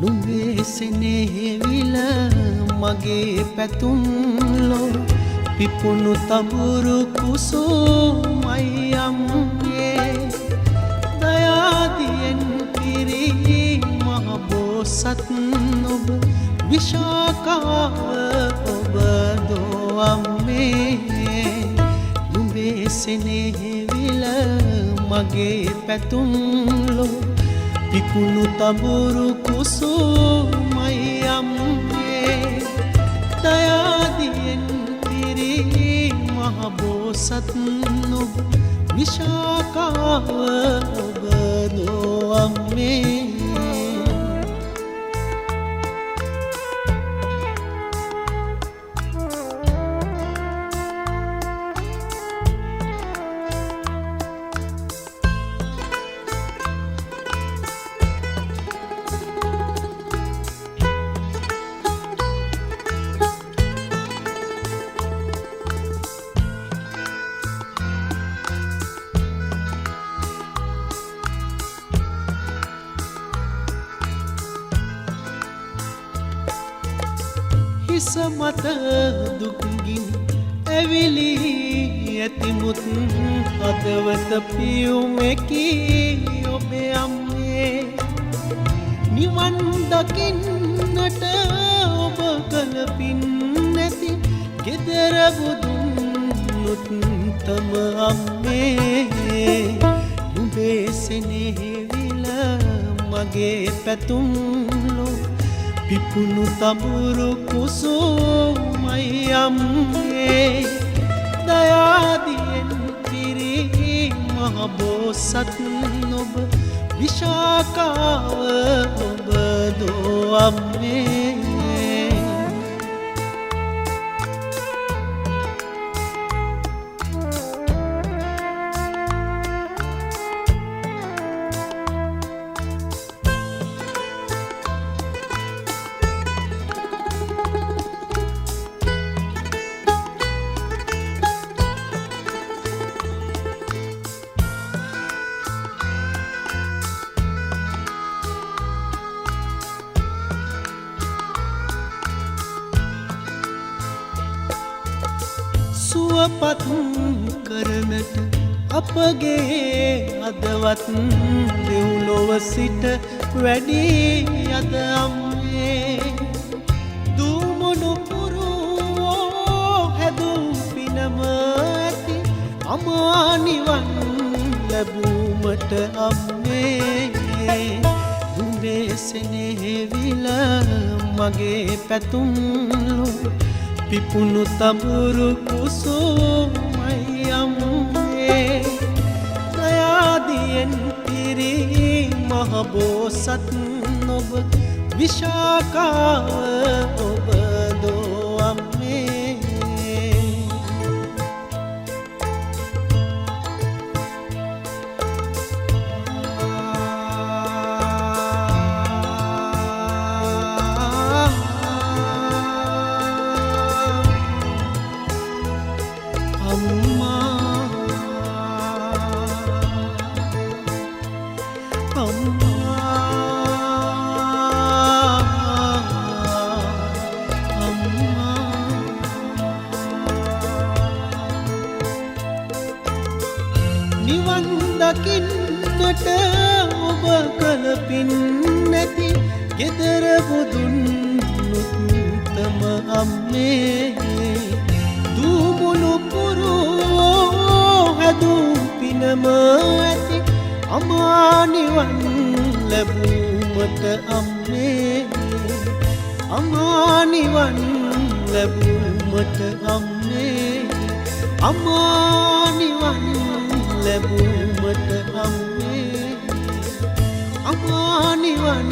නුඹේ සෙනෙහවිල මගේ පැතුම්ලෝ පිපුණු තඹුරු කුසුමයි අම්මේ දයාදියෙන් පිරි මහ බෝසත් ඔබ විශාකාව ඔබ දෝ අම්මේ නුඹේ සෙනෙහවිල මගේ පැතුම්ලෝ පිපුණු තඹුරු කුසුමයි අම්මේ දයාදියෙන් පිරි මහ බෝසත් ඔබ විශාකාව ඔබ දෝ අම්මේ හිස මත දුක්ගින් ඇවිලි ඇතිමුත් හදවත පියුමකි ඔබේ අම්මේ නිවන් දකින්නට ඔබ කළ පින් නැති ගෙදර බුදුනුත් තම අම්මේ නුඹේ සෙනෙහවිල මගේ පැතුම්ලෝ පිපුණු තඹුරු කුසුමයි අම්මේ දයාදියෙන් පිරි මහ බෝසත් ඔබ විශාකාව ඔබ දෝ අම්මේ සුවපත් කරනට අපගේ අදවත් දෙව්ලොව සිට වැඩි අද අම්මේ දුමුණු පුරුවෝ හැදූ පිනම ඇති අමා නිවන් ලැබුමට අම්මේ නුඹේ සෙනෙහවිල මගේ පැතුම්ලෝ පිපුණු තඹුරු කුසුමයි අම්මේ දයාදියෙන් පිරි මහ බෝසත් ඔබ විශාකාව ඔබ දෝ අම්මේ නිවන් දකින්නට ඔබ කළ පින් නැති ගෙදර බුදුනුත් තම අම්මේ දුමුණු පුරුවෝ හැදූ පිනම ඇති අමා නිවන් ලැබුමට අම්මේ අමා නිවන් ලැබුමට අම්මේ අමා නිවන් ලැබුමට අම්මේ අමා නිවන්